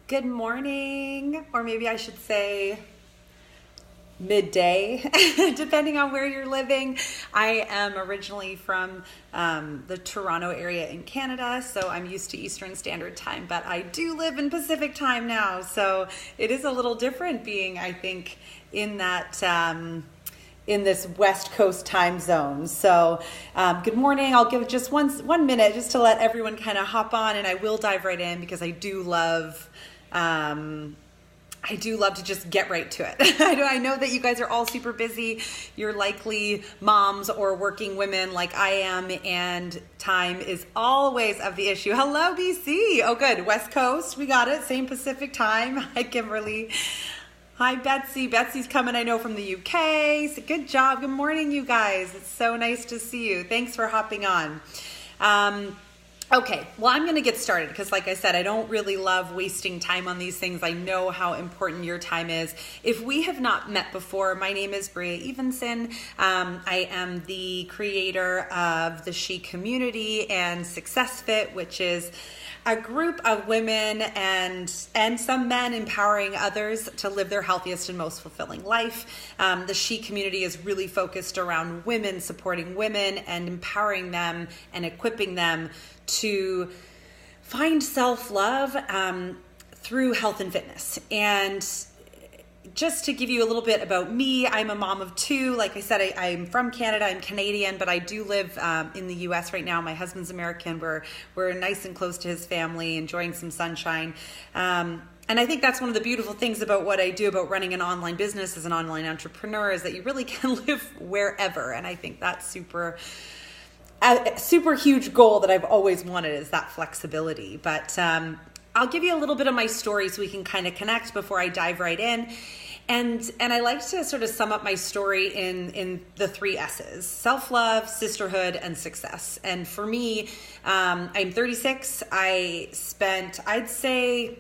Good morning, or maybe I should say midday, depending on where you're living. I am originally from the Toronto area in Canada, so I'm used to Eastern Standard Time, but I do live in Pacific Time now, so it is a little different being, I think, in that in this West Coast time zone. So good morning. I'll give just one minute just to let everyone kind of hop on, and I will dive right in because I do love to just get right to it. I know that you guys are all super busy. You're likely moms or working women like I am, and time is always of the issue. Hello, BC. Oh, good. West Coast. We got it. Same Pacific time. Hi, Kimberly. Hi, Betsy. Betsy's coming, I know, from the UK. So good job. Good morning, you guys. It's so nice to see you. Thanks for hopping on. Okay, well, I'm going to get started because, like I said, I don't really love wasting time on these things. I know how important your time is. If we have not met before, my name is Bria Evenson. I am the creator of the She Community and Success Fit, which is a group of women and some men empowering others to live their healthiest and most fulfilling life. The She Community is really focused around women, supporting women and empowering them and equipping them to find self-love through health and fitness. And just to give you a little bit about me, I'm a mom of two. Like I said, I'm from Canada. I'm Canadian, but I do live in the U.S. right now. My husband's American. We're nice and close to his family, enjoying some sunshine. And I think that's one of the beautiful things about what I do, about running an online business as an online entrepreneur, is that you really can live wherever. And I think that's a super huge goal that I've always wanted, is that flexibility. But I'll give you a little bit of my story so we can kind of connect before I dive right in. And I like to sort of sum up my story in the 3 S's: self-love, sisterhood, and success. And for me, I'm 36. I spent, I'd say,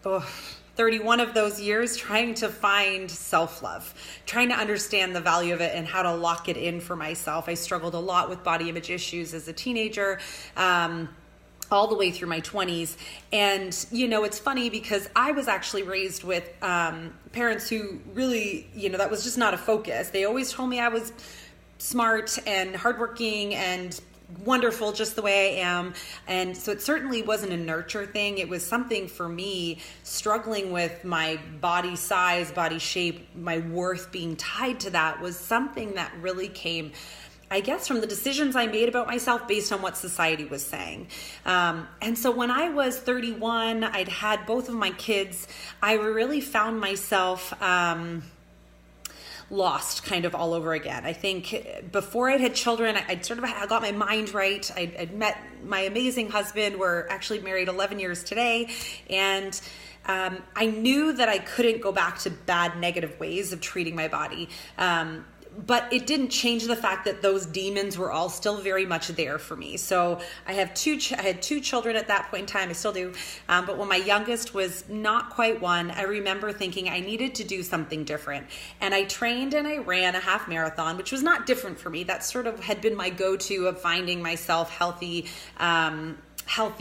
31 of those years trying to find self-love, trying to understand the value of it and how to lock it in for myself. I struggled a lot with body image issues as a teenager, all the way through my 20s. And, you know, it's funny because I was actually raised with parents who really, that was just not a focus. They always told me I was smart and hardworking and wonderful just the way I am. And so it certainly wasn't a nurture thing. It was something for me, struggling with my body size, body shape, my worth being tied to that was something that really came, I guess, from the decisions I made about myself based on what society was saying. And so when I was 31, I'd had both of my kids. I really found myself lost kind of all over again. I think before I'd had children, I got my mind right. I'd met my amazing husband. We're actually married 11 years today. And I knew that I couldn't go back to bad, negative ways of treating my body. But it didn't change the fact that those demons were all still very much there for me. So I had two children at that point in time. I still do. But when my youngest was not quite 1, I remember thinking I needed to do something different. And I trained and I ran a half marathon, which was not different for me. That sort of had been my go-to of finding myself healthy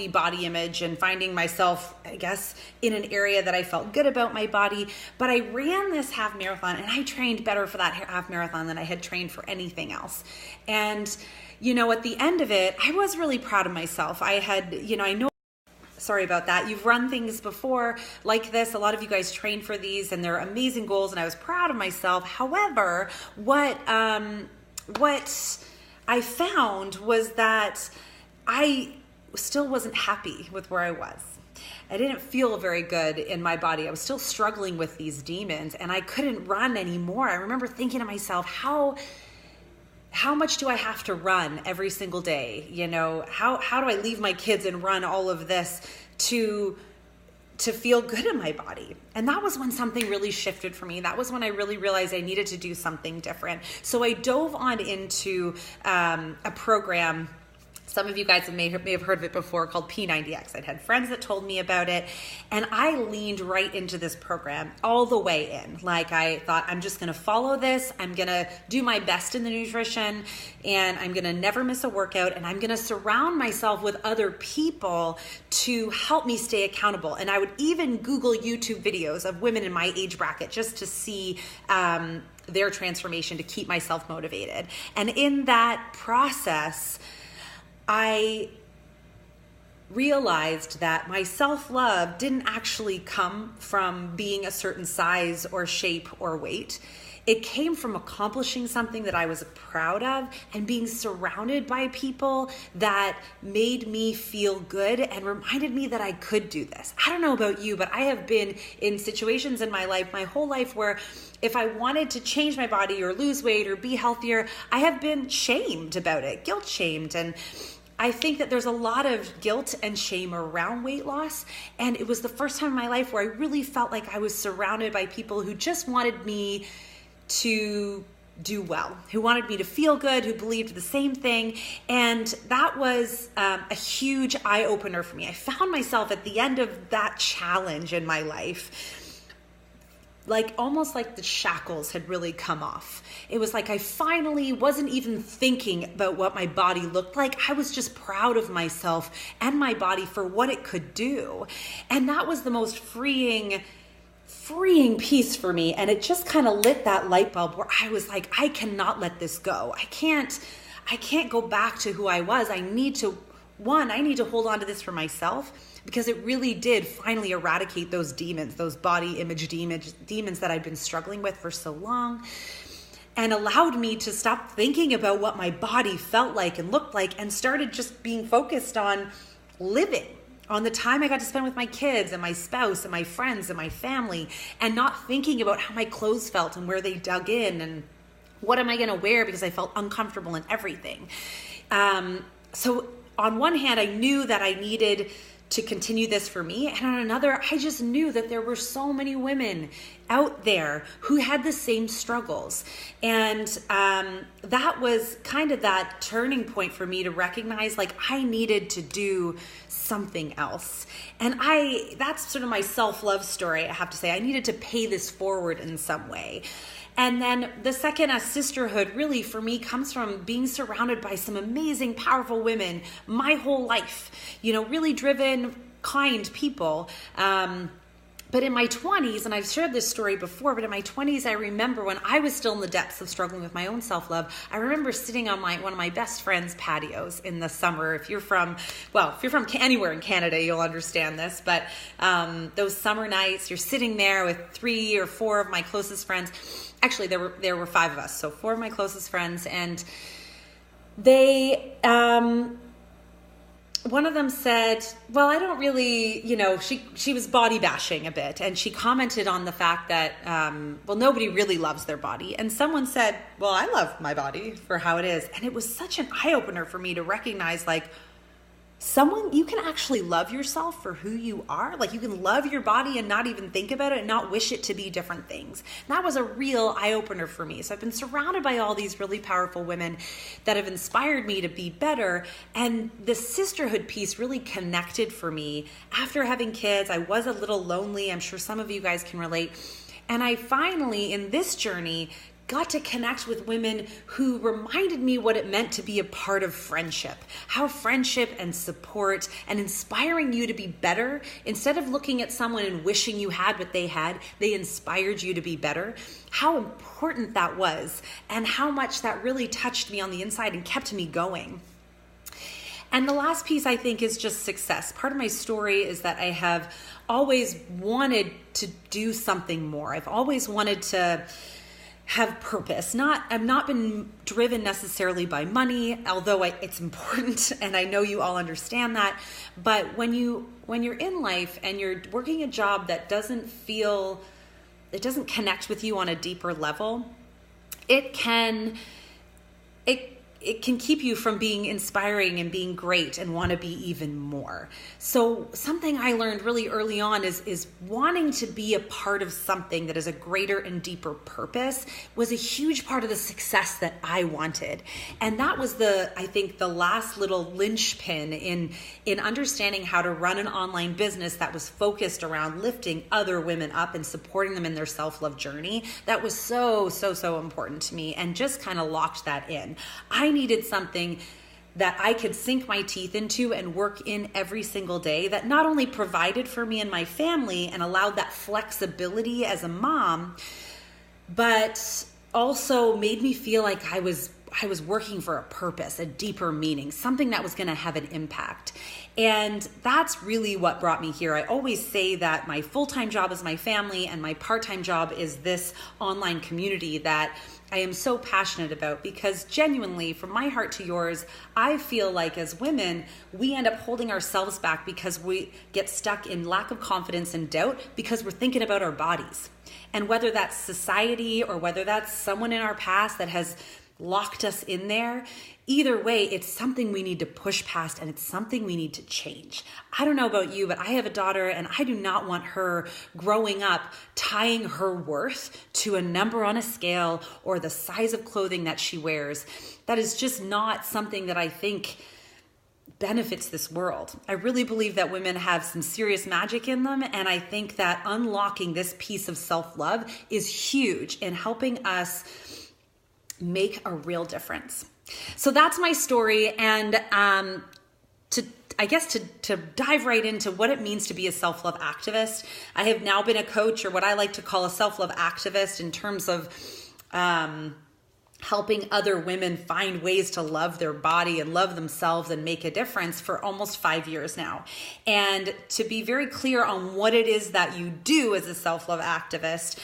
body image and finding myself, I guess, in an area that I felt good about my body. But I ran this half marathon and I trained better for that half marathon than I had trained for anything else. And, at the end of it, I was really proud of myself. Sorry about that. You've run things before like this. A lot of you guys train for these and they're amazing goals, and I was proud of myself. However, what I found was that I still wasn't happy with where I was. I didn't feel very good in my body. I was still struggling with these demons and I couldn't run anymore. I remember thinking to myself, how much do I have to run every single day? How do I leave my kids and run all of this to feel good in my body? And that was when something really shifted for me. That was when I really realized I needed to do something different. So I dove on into a program Some of you guys may have heard of it before, called P90X. I'd had friends that told me about it, and I leaned right into this program all the way in. Like, I thought, I'm just going to follow this. I'm going to do my best in the nutrition, and I'm going to never miss a workout, and I'm going to surround myself with other people to help me stay accountable. And I would even Google YouTube videos of women in my age bracket just to see their transformation, to keep myself motivated. And in that process, I realized that my self-love didn't actually come from being a certain size or shape or weight. It came from accomplishing something that I was proud of and being surrounded by people that made me feel good and reminded me that I could do this. I don't know about you, but I have been in situations in my life, my whole life, where if I wanted to change my body or lose weight or be healthier, I have been shamed about it, guilt shamed. And I think that there's a lot of guilt and shame around weight loss. And it was the first time in my life where I really felt like I was surrounded by people who just wanted me to do well, who wanted me to feel good, who believed the same thing. And that was a huge eye-opener for me. I found myself at the end of that challenge in my life, like almost like the shackles had really come off. It was like I finally wasn't even thinking about what my body looked like. I was just proud of myself and my body for what it could do. And that was the most freeing piece for me. And it just kind of lit that light bulb where I was like, I cannot let this go. I can't go back to who I was. I need to hold on to this for myself, because it really did finally eradicate those demons, those body image demons that I'd been struggling with for so long, and allowed me to stop thinking about what my body felt like and looked like, and started just being focused on living, on the time I got to spend with my kids and my spouse and my friends and my family, and not thinking about how my clothes felt and where they dug in and what am I going to wear, because I felt uncomfortable in everything. So on one hand, I knew that I needed to continue this for me. And on another, I just knew that there were so many women out there who had the same struggles. And that was kind of that turning point for me to recognize, like, I needed to do something else. And that's sort of my self-love story, I have to say. I needed to pay this forward in some way. And then the second, as sisterhood, really for me comes from being surrounded by some amazing, powerful women my whole life, really driven, kind people. But in my 20s, and I've shared this story before, but in my 20s, I remember when I was still in the depths of struggling with my own self-love, I remember sitting on one of my best friend's patios in the summer. If you're from anywhere in Canada, you'll understand this, but those summer nights, you're sitting there with 3 or 4 of my closest friends. Actually, there were 5 of us, so 4 of my closest friends, and they... one of them said, well, I don't really, she was body bashing a bit. And she commented on the fact that, nobody really loves their body. And someone said, well, I love my body for how it is. And it was such an eye opener for me to recognize, like, you can actually love yourself for who you are. Like, you can love your body and not even think about it and not wish it to be different things. And that was a real eye-opener for me. So I've been surrounded by all these really powerful women that have inspired me to be better. And the sisterhood piece really connected for me. After having kids, I was a little lonely. I'm sure some of you guys can relate. And I finally, in this journey, got to connect with women who reminded me what it meant to be a part of friendship. How friendship and support and inspiring you to be better, instead of looking at someone and wishing you had what they had, they inspired you to be better. How important that was, and how much that really touched me on the inside and kept me going. And the last piece, I think, is just success. Part of my story is that I have always wanted to do something more. I've always wanted to have purpose. I've not been driven necessarily by money, although it's important, and I know you all understand that. But when you're in life and you're working a job that doesn't connect with you on a deeper level, it it can keep you from being inspiring and being great and want to be even more. So something I learned really early on is wanting to be a part of something that is a greater and deeper purpose was a huge part of the success that I wanted. And that was I think the last little linchpin in understanding how to run an online business that was focused around lifting other women up and supporting them in their self-love journey. That was so important to me, and just kind of locked that in. I needed something that I could sink my teeth into and work in every single day that not only provided for me and my family and allowed that flexibility as a mom, but also made me feel like I was working for a purpose, a deeper meaning, something that was going to have an impact. And that's really what brought me here. I always say that my full-time job is my family and my part-time job is this online community that I am so passionate about, because genuinely, from my heart to yours, I feel like as women, we end up holding ourselves back because we get stuck in lack of confidence and doubt because we're thinking about our bodies. And whether that's society or whether that's someone in our past that has locked us in there, either way, it's something we need to push past and it's something we need to change. I don't know about you, but I have a daughter and I do not want her growing up tying her worth to a number on a scale or the size of clothing that she wears. That is just not something that I think benefits this world. I really believe that women have some serious magic in them, and I think that unlocking this piece of self-love is huge in helping us make a real difference. So that's my story. And to dive right into what it means to be a self-love activist, I have now been a coach, or what I like to call a self-love activist, in terms of helping other women find ways to love their body and love themselves and make a difference for almost 5 years now. And to be very clear on what it is that you do as a self-love activist,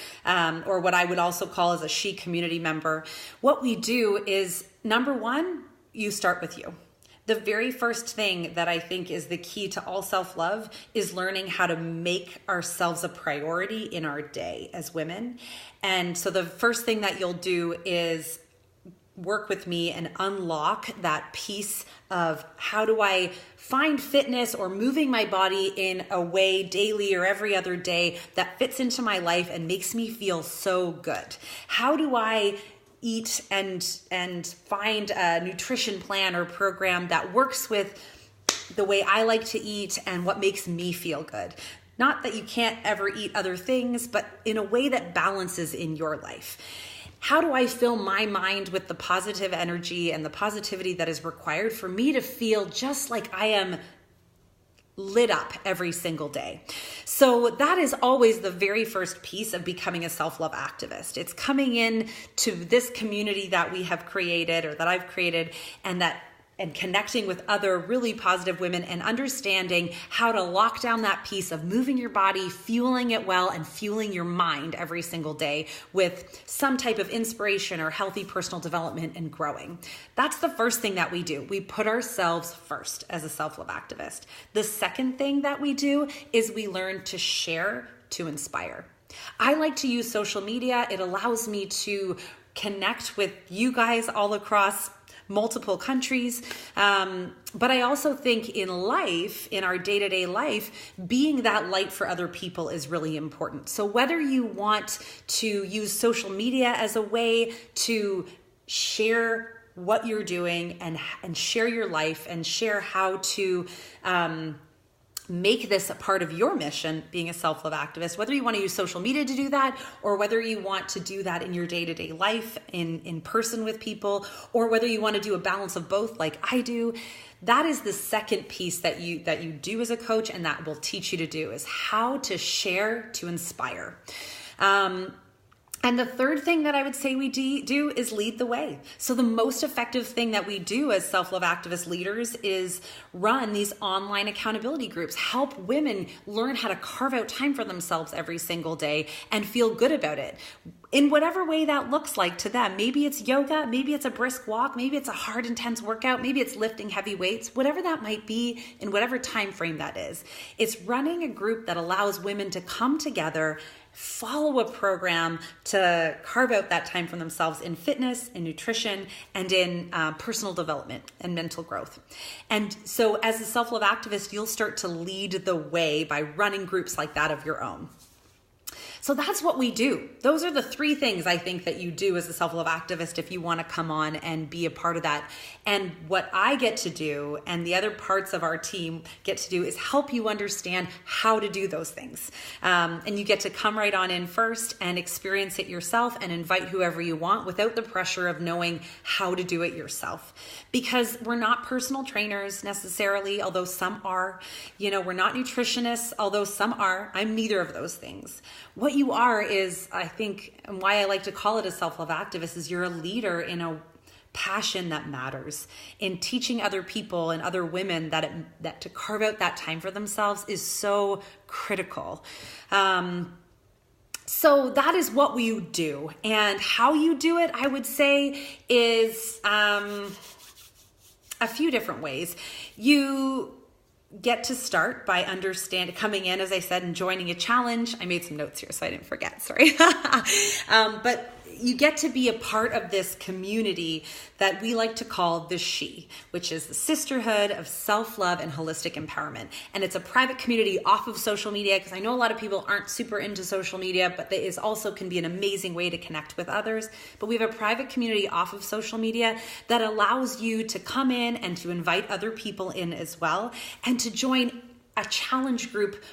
or what I would also call as a She community member, what we do is, number one, you start with you. The very first thing that I think is the key to all self-love is learning how to make ourselves a priority in our day as women. And so the first thing that you'll do is work with me and unlock that piece of how do I find fitness or moving my body in a way daily or every other day that fits into my life and makes me feel so good. How do I eat and find a nutrition plan or program that works with the way I like to eat and what makes me feel good? Not that you can't ever eat other things, but in a way that balances in your life. How do I fill my mind with the positive energy and the positivity that is required for me to feel just like I am lit up every single day? So that is always the very first piece of becoming a self-love activist. It's coming in to this community that we have created, or that I've created, and connecting with other really positive women and understanding how to lock down that piece of moving your body, fueling it well, and fueling your mind every single day with some type of inspiration or healthy personal development and growing. That's the first thing that we do. We put ourselves first as a self-love activist. The second thing that we do is we learn to share to inspire. I like to use social media. It allows me to connect with you guys all across multiple countries. But I also think in life, in our day-to-day life, being that light for other people is really important. So whether you want to use social media as a way to share what you're doing and share your life and share how to make this a part of your mission, being a self-love activist, whether you want to use social media to do that, or whether you want to do that in your day-to-day life, in person with people, or whether you want to do a balance of both like I do, that is the second piece that you do as a coach, and that will teach you to do, is how to share to inspire. And the third thing that I would say we do is lead the way. So the most effective thing that we do as self-love activist leaders is run these online accountability groups, help women learn how to carve out time for themselves every single day and feel good about it. in whatever way that looks like to them. Maybe it's yoga, maybe it's a brisk walk, maybe it's a hard, intense workout, maybe it's lifting heavy weights, whatever that might be in whatever time frame that is. It's running a group that allows women to come together, follow a program to carve out that time for themselves in fitness, in nutrition, and in personal development and mental growth. And so as a self-love activist, you'll start to lead the way by running groups like that of your own. So that's what we do. Those are the three things I think that you do as a self-love activist if you want to come on and be a part of that. And what I get to do and the other parts of our team get to do is help you understand how to do those things. And you get to come right on in first and experience it yourself and invite whoever you want without the pressure of knowing how to do it yourself. Because we're not personal trainers necessarily, although some are. We're not nutritionists, although some are. I'm neither of those things. What you are is, I think, and why I like to call it a self-love activist, is you're a leader in a passion that matters, in teaching other people and other women that to carve out that time for themselves is so critical. So that is what we do. And how you do it, I would say, is a few different ways. You get to start by coming in, as I said, and joining a challenge. I made some notes here so I didn't forget, sorry. But you get to be a part of this community that we like to call the SHE, which is the Sisterhood of Self-Love and Holistic Empowerment. And it's a private community off of social media, because I know a lot of people aren't super into social media, but it is also can be an amazing way to connect with others. But we have a private community off of social media that allows you to come in and to invite other people in as well, and to join a challenge group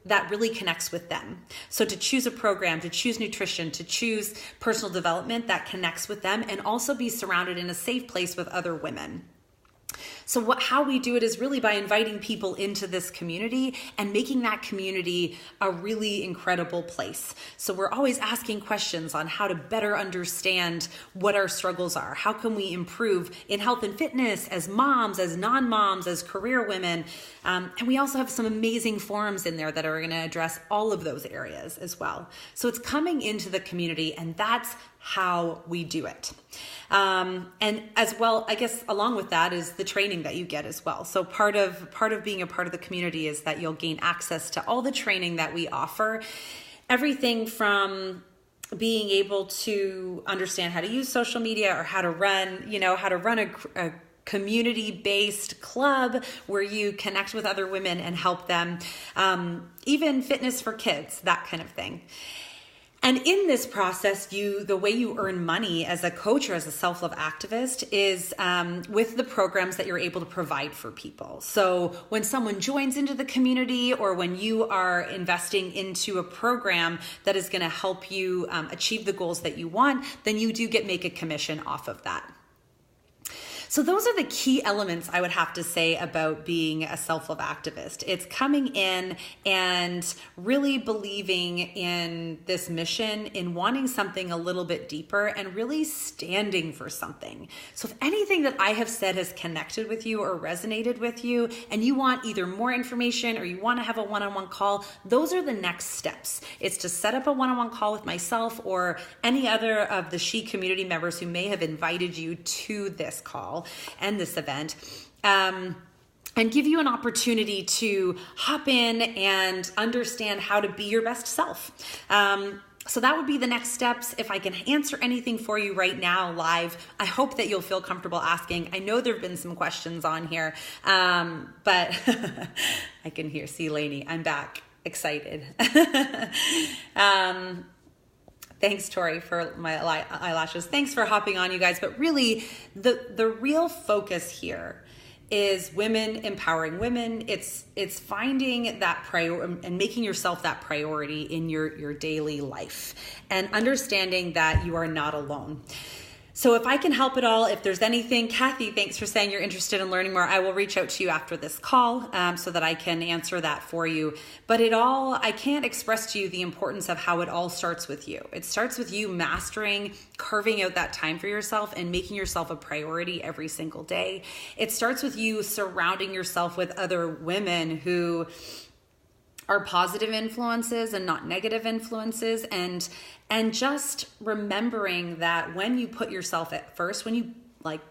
that really connects with them. So to choose a program, to choose nutrition, to choose personal development that connects with them, and also be surrounded in a safe place with other women. So how we do it is really by inviting people into this community and making that community a really incredible place. So we're always asking questions on how to better understand what our struggles are. How can we improve in health and fitness as moms, as non-moms, as career women? And we also have some amazing forums in there that are going to address all of those areas as well. So it's coming into the community, and that's how we do it. And as well, I guess along with that is the training that you get as well. So part of being a part of the community is that you'll gain access to all the training that we offer. Everything from being able to understand how to use social media, or how to run a community-based club where you connect with other women and help them, even fitness for kids, that kind of thing. And in this process, the way you earn money as a coach or as a self-love activist is with the programs that you're able to provide for people. So when someone joins into the community, or when you are investing into a program that is going to help you achieve the goals that you want, then you do make a commission off of that. So those are the key elements I would have to say about being a self-love activist. It's coming in and really believing in this mission, in wanting something a little bit deeper, and really standing for something. So if anything that I have said has connected with you or resonated with you, and you want either more information or you want to have a one-on-one call, those are the next steps. It's to set up a one-on-one call with myself or any other of the SHE community members who may have invited you to this call and this event, and give you an opportunity to hop in and understand how to be your best self. So that would be the next steps. If I can answer anything for you right now live, I hope that you'll feel comfortable asking. I know there have been some questions on here, but I can see Lainey, I'm back, excited. Thanks, Tori, for my eyelashes. Thanks for hopping on, you guys. But really, the real focus here is women empowering women. It's finding that priority and making yourself that priority in your daily life, and understanding that you are not alone. So if I can help at all, if there's anything, Kathy, thanks for saying you're interested in learning more. I will reach out to you after this call so that I can answer that for you. But I can't express to you the importance of how it all starts with you. It starts with you mastering, carving out that time for yourself and making yourself a priority every single day. It starts with you surrounding yourself with other women who are positive influences and not negative influences, and just remembering that when you put yourself at first, when you like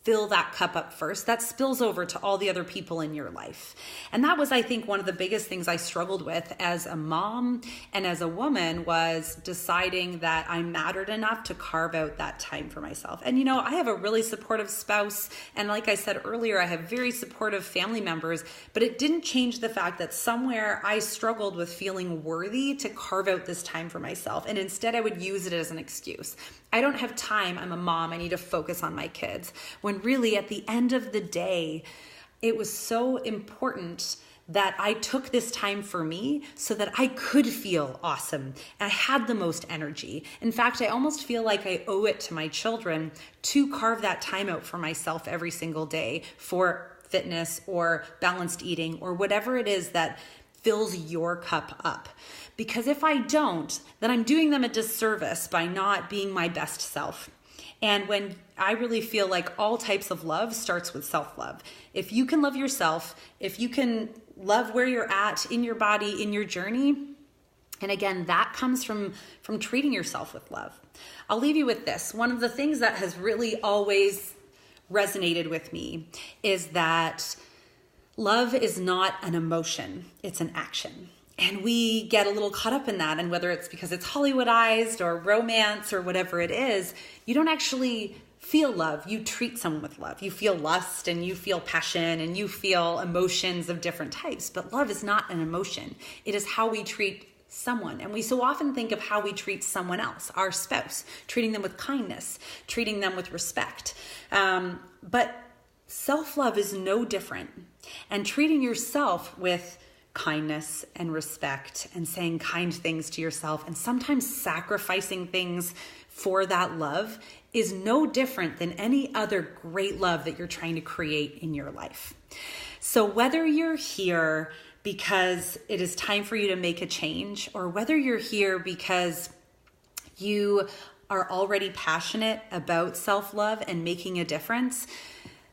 fill that cup up first, that spills over to all the other people in your life. And that was, I think, one of the biggest things I struggled with as a mom and as a woman, was deciding that I mattered enough to carve out that time for myself. And I have a really supportive spouse, and like I said earlier, I have very supportive family members, but it didn't change the fact that somewhere I struggled with feeling worthy to carve out this time for myself. And instead I would use it as an excuse. I don't have time. I'm a mom. I need to focus on my kids. When really at the end of the day, it was so important that I took this time for me so that I could feel awesome. I had the most energy. In fact, I almost feel like I owe it to my children to carve that time out for myself every single day for fitness or balanced eating or whatever it is that fills your cup up. Because if I don't, then I'm doing them a disservice by not being my best self. And when I really feel like all types of love starts with self-love. If you can love yourself, if you can love where you're at in your body, in your journey, and again, that comes from treating yourself with love. I'll leave you with this. One of the things that has really always resonated with me is that love is not an emotion, it's an action. And we get a little caught up in that. And whether it's because it's Hollywoodized or romance or whatever it is, you don't actually feel love. You treat someone with love. You feel lust and you feel passion and you feel emotions of different types. But love is not an emotion. It is how we treat someone. And we so often think of how we treat someone else, our spouse, treating them with kindness, treating them with respect. But self-love is no different. And treating yourself with kindness and respect and saying kind things to yourself and sometimes sacrificing things for that love is no different than any other great love that you're trying to create in your life. So whether you're here because it is time for you to make a change, or whether you're here because you are already passionate about self-love and making a difference,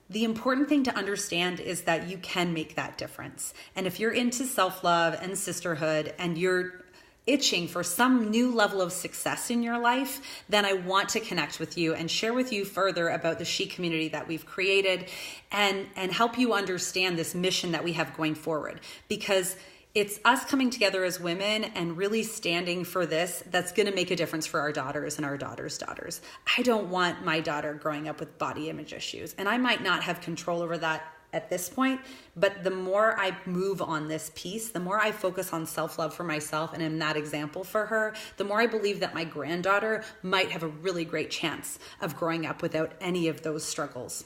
the important thing to understand is that you can make that difference. And if you're into self-love and sisterhood and you're itching for some new level of success in your life, then I want to connect with you and share with you further about the She community that we've created and help you understand this mission that we have going forward. Because it's us coming together as women and really standing for this that's going to make a difference for our daughters and our daughters' daughters. I don't want my daughter growing up with body image issues, and I might not have control over that at this point, but the more I move on this piece, the more I focus on self-love for myself and am that example for her, the more I believe that my granddaughter might have a really great chance of growing up without any of those struggles.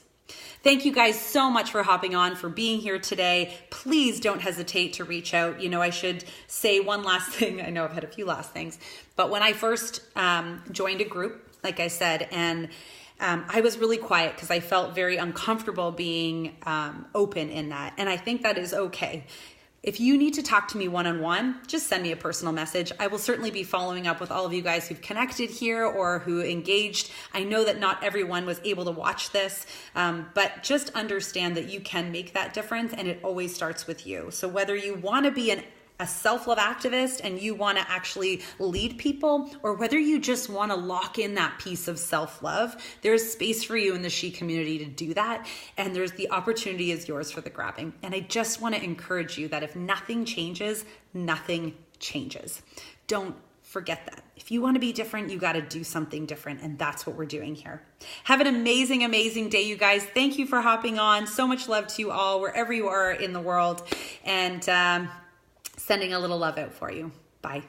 Thank you guys so much for hopping on, for being here today. Please don't hesitate to reach out. I should say one last thing. I know I've had a few last things, but when I first joined a group, like I said, and I was really quiet because I felt very uncomfortable being open in that. And I think that is okay. If you need to talk to me one-on-one, just send me a personal message. I will certainly be following up with all of you guys who've connected here or who engaged. I know that not everyone was able to watch this, but just understand that you can make that difference, and it always starts with you. So whether you want to be a self-love activist and you want to actually lead people, or whether you just want to lock in that piece of self-love, there's space for you in the She community to do that. And the opportunity is yours for the grabbing. And I just want to encourage you that if nothing changes, nothing changes. Don't forget that. If you want to be different, you got to do something different. And that's what we're doing here. Have an amazing, amazing day, you guys. Thank you for hopping on. So much love to you all, wherever you are in the world. And, sending a little love out for you. Bye.